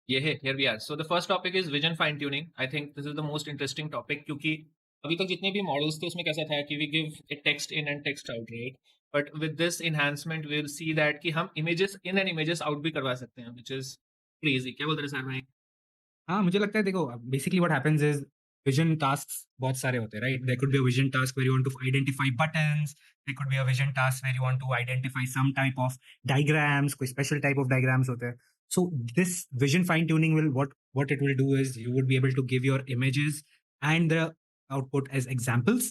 Here we are. So the first topic is vision fine tuning. I think this is the most interesting topic क्योंकि अभी तक जितने भी models थे उसमें कैसा था कि we give a text in and text out, right? But with this enhancement we'll see that कि हम images in and images out भी करवा सकते हैं, which is crazy. क्या बोलते हैं सर भाई? हाँ, मुझे लगता है देखो basically what happens is vision tasks बहुत सारे होते हैं right there could be a vision task where you want to identify buttons there could be a vision task where you want to identify some type of diagrams कोई special type of diagrams होते हैं so this vision fine tuning will what it will do is you would be able to give your images and the output as examples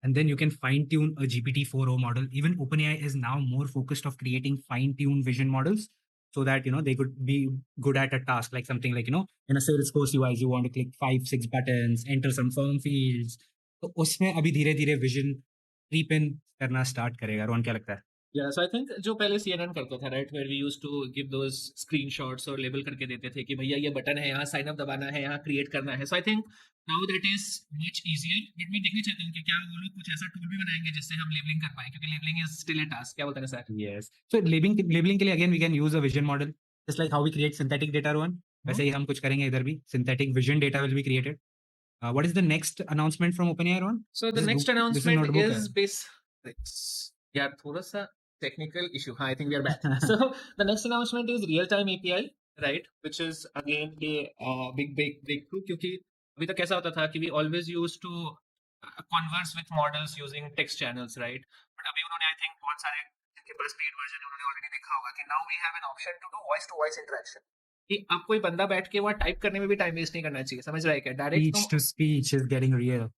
and then you can fine tune a GPT-4o model. Even OpenAI is now more focused of creating fine tuned vision models so that they could be good at a task like something like in a Salesforce UI you want to click 5-6 buttons, enter some form fields. तो उसमें अभी धीरे धीरे vision creep in करना start करेगा रोहन क्या लगता है Yeah, so I think जो पहले CNN करता था, right, where we used to give those screenshots और label करके देते थे कि भैया ये बटन है, यहाँ साइन अप दबाना है, यहाँ क्रिएट करना है. So I think now that is much easier. But मैं देखना चाहता हूँ कि क्या वो लोग कुछ ऐसा टूल भी बनाएंगे जिससे हम लेबलिंग कर पाए, क्योंकि labelling is still a task. क्या बोलते हैं सर? yes so labeling के लिए again we can use a vision model just like how we create synthetic data Rohan वैसे ही हम कुछ करेंगे इधर भी synthetic vision data will be created. What is the next announcement from OpenAI Rohan So the next this is announcement notebook is yeah, थोड़ा सा technical issue. हाँ, I think we are back. So the next announcement is real-time API, right? Which is again a big breakthrough क्योंकि अभी तक कैसा होता था कि we always used to converse with models using text channels, right? But अभी उन्होंने I think बहुत सारे जिनके पास paid version है उन्होंने already देखा होगा कि now we have an option to do voice to voice interaction. कि अब कोई बंदा बैठ के वहाँ टाइप करने में भी टाइम वेस्ट नहीं करना चाहिए. समझ रहा है क्या? Direct speech to speech is getting real.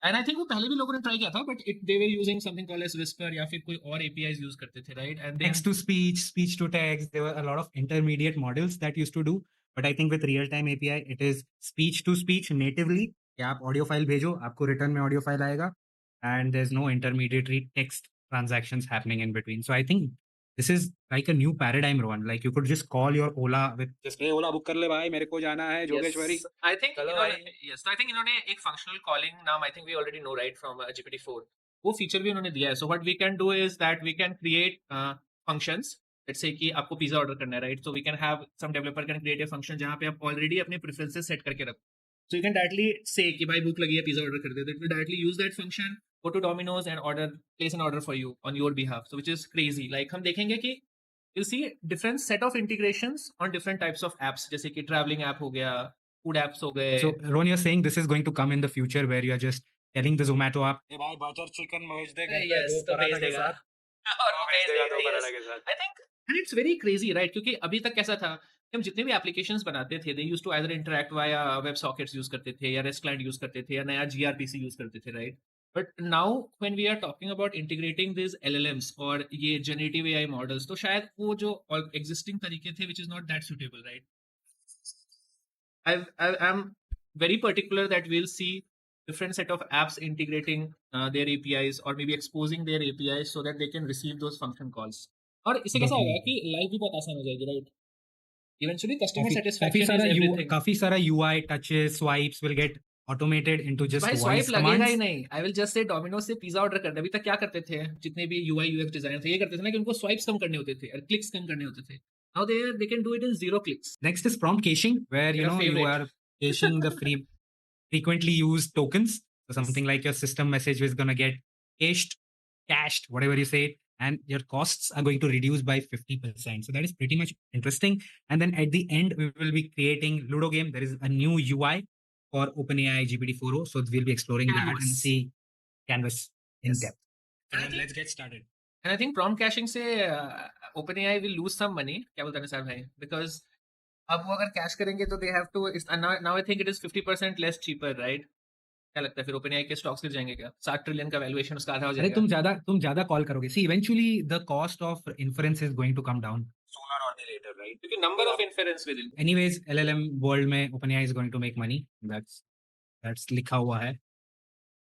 And I think वो पहले भी लोगों ने ट्राई किया था but it they were using something called as Whisper या फिर कोई और एपीआईज यूज करते थे, राइट? And then Text to speech, speech to text. There were a lot of intermediate models that used to do. But I think with real time API, it is speech to speech natively. कि आप audio file भेजो आपको return में audio file आएगा and there's no intermediary text transactions happening in between. So I think this is like a new paradigm, Rohan. Like you could just call your Ola with just hey Ola book कर ले भाई मेरे को जाना है Jogeshwari. I think इन्होंने एक functional calling नाम I think we already know, right, from GPT-4. वो फीचर भी उन्होंने दिया है. So what we can do is that we can create functions. Let's say कि आपको पिज्जा ऑर्डर करना है, right? So we can have some developer can create a function जहां पे आप ऑलरेडी अपने प्रेफरेंसेस सेट करके रखो. So you can directly say कि भाई भूख लगी है पिज्जा ऑर्डर कर दे. It will directly use that function, go to Domino's and place an order for you on your behalf. So which is crazy. Like हम देखेंगे कि you'll see different set of integrations on different types of apps. जैसे कि traveling app हो गया, food apps हो गए. So Rohan, you're saying this is going to come in the future where you're just telling the Zomato app, hey भाई butter chicken भेज दे yes, तो भेज देगा. और वो भेज देगा, yes. I think and it's very crazy, right? क्योंकि अभी तक कैसा था कि हम जितने भी एप्लीकेशंस बनाते थे, they used to either interact via web sockets use करते थे या REST client यूज करते थे या नया gRPC यूज करते थे, right? But now when we are talking about integrating these LLMs और ये generative AI models, तो शायद वो जो existing तरीके थे which is not that suitable, right? I'm very particular that we'll see different set of apps integrating their APIs or maybe exposing their APIs so that they can receive those function calls. और इससे कैसा होगा कि life भी बहुत आसान हो जाएगी, right? Eventually customer satisfaction is everything. काफी सारा UI touches swipes will get automated into just भाई voice स्वाइप लगेगा commands. ही नहीं. I will just say Domino's से पिज्जा ऑर्डर करना. अभी तक क्या करते थे जितने भी UI UX डिजाइनर थे, ये करते थे ना कि उनको स्वाइप्स कम करने होते थे और क्लिक्स कम करने होते थे. Now they can do it in 0 clicks. Next is prompt caching, where you favorite. are caching the frequently used tokens. So something like your system message is gonna get cached, whatever you say, and your costs are going to reduce by 50%. So that is pretty much interesting. And then at the end, we will be creating Ludo game. There is a new UI for OpenAI GPT-4o. So we'll be exploring that and see Canvas in depth. So then let's get started. And I think prompt caching से OpenAI will lose some money. क्या बोलते हैं sir भाई? Because अब वो अगर cash करेंगे तो they have to. Now I think it is 50% less cheaper, right? क्या लगता है फिर OpenAI के स्टॉक्स गिर जाएंगे क्या? 60 ट्रिलियन का वैल्यूएशन उसका आधा हो अरे जाएगा. तुम ज्यादा कॉल करोगे. See, eventually the cost of inference is going to come down sooner or later, right? क्योंकि number of inference will. Anyways, LLM world में OpenAI is going to make money. That's लिखा हुआ है.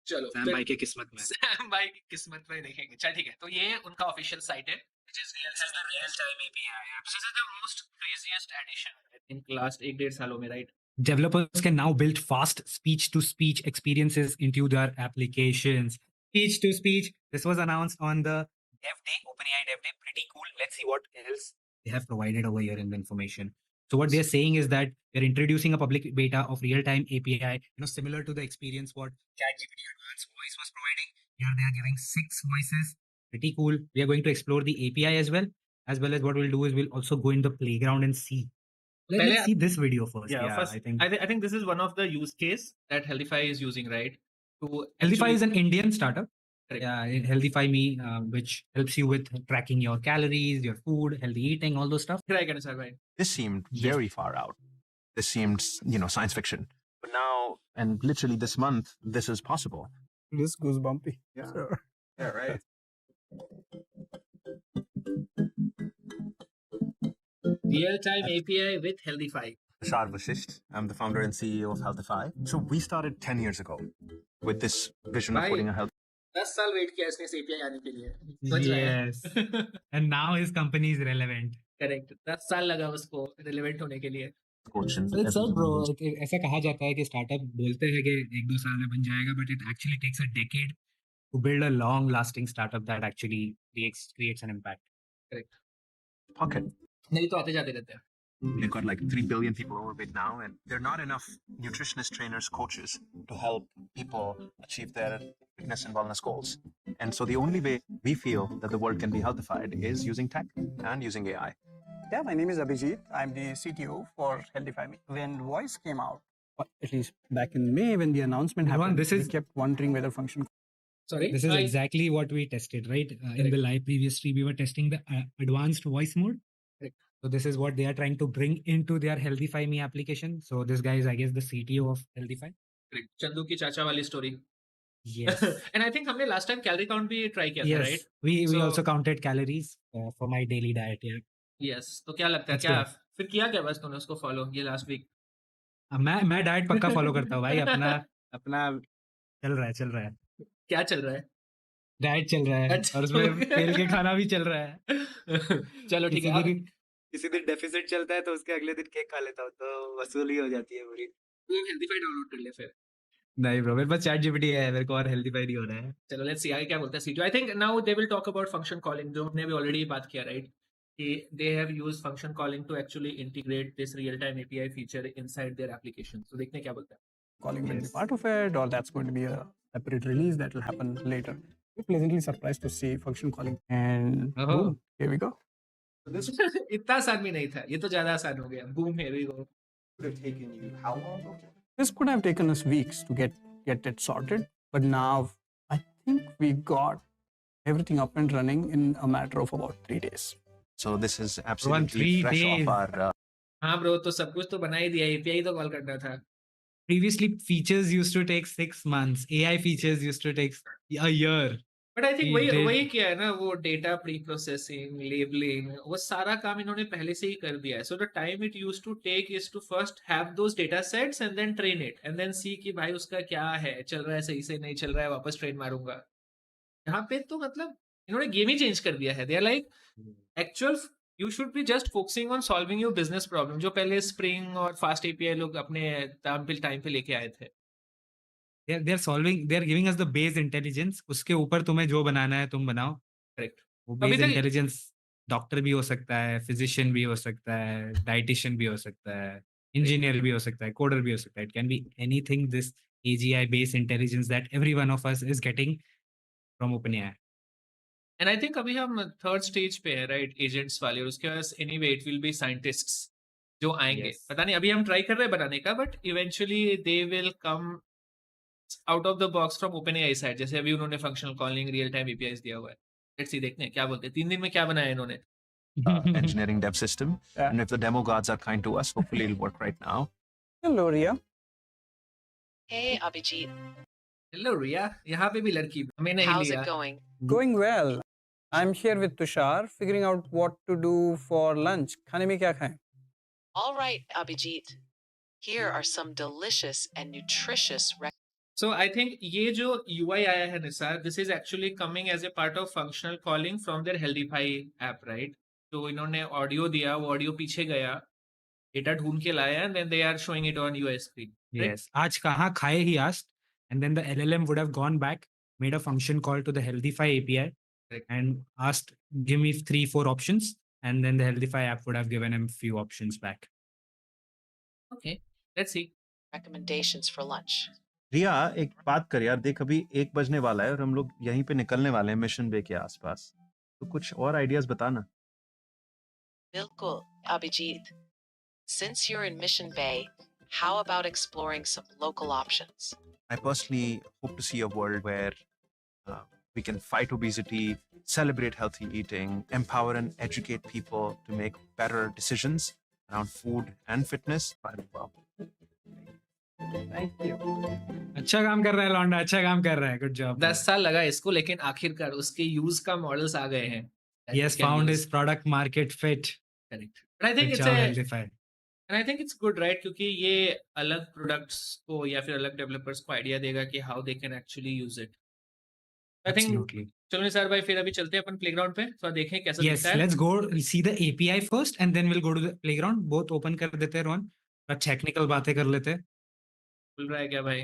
चलो सैम भाई की किस्मत में. सैम भाई की किस्मत में देखेंगे. चल ठीक है. तो ये उनका ऑफिशियल साइट है. Which is the real-time API. This is the most craziest addition in last 1.5 सालों में, right? Developers can now build fast speech-to-speech experiences into their applications. Speech-to-speech. This was announced on the Dev Day, OpenAI Dev Day. Pretty cool. Let's see what else they have provided over here in the information. So what they're saying is that they're introducing a public beta of real-time API, similar to the experience what ChatGPT Advanced Voice was providing. Here they are giving 6 voices. Pretty cool. We are going to explore the API as well as what we'll do is we'll also go in the playground and see. Let's see this video first. Yeah, first, I think this is one of the use case that Healthify is using, right? Healthify is an Indian startup. Correct. Yeah, Healthify Me, which helps you with tracking your calories, your food, healthy eating, all those stuff. This seemed very far out. This seemed, science fiction. But now, and literally this month, this is possible. This goosebumpy. Yeah. Sure. Yeah, right. Real-time API with Healthify. Tushar Vashisht. I'm the founder and CEO of Healthify. So we started 10 years ago with this vision of putting a health. 10 साल wait किया इसने इस API आने के लिए. Yes. And now his company is relevant. Correct. 10 साल लगा उसको relevant होने के लिए. coach and It's said, everything. bro. ऐसा कहा जाता है कि स्टार्टअप बोलते हैं कि 1-2 साल में बन जाएगा, but it actually takes a decade to build a long-lasting startup that actually creates an impact. Correct. Pocket. नहीं तो आते जाते रहते हैं. They've got like 3 billion people overweight now, and there are not enough nutritionist trainers, coaches to help people achieve their fitness and wellness goals. And so the only way we feel that the world can be healthified is using tech and using AI. Yeah, my name is Abhijit. I'm the CTO for Healthify Me. When Voice came out, at least back in May when the announcement happened, we kept wondering whether function. Sorry? This is exactly what we tested, right? In the live previous stream, we were testing the advanced voice mode. Correct. So this is what they are trying to bring into their Healthify Me application. So this guy is, I guess, the CTO of Healthify. Correct. Chandu की चाचा वाली story. Yes. And I think हमने last time calorie count भी try किया था, Yes. right? We also counted calories for my daily diet. Yeah. Yes. तो क्या लगता है That's क्या good. फिर किया क्या बस तूने उसको follow ये last week? मैं डाइट पक्का फॉलो करता हूँ भाई. अपना चल रहा है. क्या चल रहा है? डाइट चल रहा है. अच्छा, और उसमें okay. तेल के खाना भी चल रहा है. चलो ठीक है. किसी दिन डेफिसिट चलता है तो उसके अगले दिन केक खा लेता हूँ तो वसूली हो जाती है पूरी. तू Healthify डाउनलोड कर ले फिर. नहीं ब्रो, मेरे पास ChatGPT है, मेरे को और Healthify नहीं होना है. चलो लेट्स सी आगे क्या बोलता है CTO. I think now they will talk about function calling, जो हमने भी ऑलरेडी बात किया, राइट? कि they have used function calling to actually integrate this real time API feature inside their application. तो देखते हैं क्या बोलता है. Calling will be part of it, or that's going to be a separate release that will happen later. We're pleasantly surprised to see function calling, and boom, here we go. इतना आसान भी नहीं था, ये तो ज्यादा आसान हो गया. Boom, here we go. Would have taken you how long? This could have taken us weeks to get it sorted, but now I think we got everything up and running in a matter of about 3 days. So this is absolutely 3 fresh days. off our हाँ bro, तो सब कुछ तो बना ही दिया, API तो call करना था. Previously, features used to take 6 months. AI features used to take a year. But I think We did. वही किया है ना, वो डेटा प्री प्रोसेसिंग, लेबलिंग, वो सारा काम इन्होंने पहले से ही कर दिया है. So the time it used to take is to first have those data sets and then train it and then see कि भाई उसका क्या है, चल रहा है सही से, नहीं चल रहा है, वापस ट्रेन मारूंगा. यहाँ पे तो मतलब इन्होंने गेम ही चेंज कर दिया है. They are like actual you should be just focusing on solving your business problem, जो पहले स्प्रिंग और फास्ट एपीआई लोग अपने टाइम पे लेके आए थे. They're giving us the base intelligence. उसके ऊपर तुम्हें जो बनाना है तुम बनाओ. करेक्ट. वो अभी base तक- intelligence डॉक्टर भी हो सकता है, फिजिशियन भी हो सकता है, डाइटिशियन भी हो सकता है, इंजीनियर भी हो सकता है, कोडर भी हो सकता है. It can be anything. This AGI based intelligence that every one of us is getting from OpenAI. And I think अभी हम थर्ड स्टेज पे है, राइट? एजेंट्स वाले. और उसके बाद anyway it will be scientists जो आएंगे. Yes. पता नहीं, अभी हम ट्राई कर रहे हैं बनाने का, but eventually they will come out of the box from OpenAI side. जैसे अभी उन्होंने functional calling, real time APIs दिया हुआ है. लेट्स सी, देखते हैं क्या बोलते हैं. 3 दिन में क्या बनाया इन्होंने. engineering dev system. Yeah. And if the demo gods are kind to us, hopefully it'll work right now. Hello, Ria. Hey, Abhijit. Hello Ria, यहाँ पे भी लड़की हमें नहीं How's लिया. it going? Going well. I'm here with Tushar, figuring out what to do for lunch. खाने में क्या खाएं? All right, Abhijit. Here are some delicious and nutritious So I think ये जो UI आया है Nisar, this is actually coming as a part of functional calling from their Healthify app, right? तो इन्होंने ऑडियो दिया, वो ऑडियो पीछे गया, डेटा ढूंढ के लाया, and then they are showing it on UI screen. Right? Yes. आज कहाँ खाए he asked, and then the LLM would have gone back, made a function call to the Healthify API, Correct. and asked, give me 3-4 options, and then the Healthify app would have given him few options back. Okay, let's see. Recommendations for lunch. रिया, एक बात कर यार, देख अभी 1 बजने वाला है और हम लोग यहीं पे निकलने वाले हैं मिशन बे के आसपास। तो कुछ और आइडियाज बता ना। Bilkul, Abhijit. Since you're in Mission Bay, how about exploring some local options? I personally hope to see a world where we can fight obesity, celebrate healthy eating, empower and educate people to make better decisions around food and fitness. Thank you. अच्छा काम कर रहा है लौंडा, अच्छा काम कर रहा है, गुड जॉब। 10 साल लगा इसको, लेकिन आखिरकार उसके यूज का मॉडल्स आ गए हैं। that He we has can found use. his product market fit. Correct. But I think Good it's job, a Healthify. and I think it's good, right? क्योंकि ये अलग प्रोडक्ट्स को या फिर अलग डेवलपर्स को आइडिया देगा कि how they can actually use it. I think Absolutely. चलो निसार भाई, फिर अभी चलते हैं अपन प्लेग्राउंड पे, तो देखें कैसा Yes, दिखता है। let's go see the API first and then we'll go to the playground. Both open कर देते हैं रोहन, और technical बातें कर लेते हैं। खुल रहा है क्या भाई?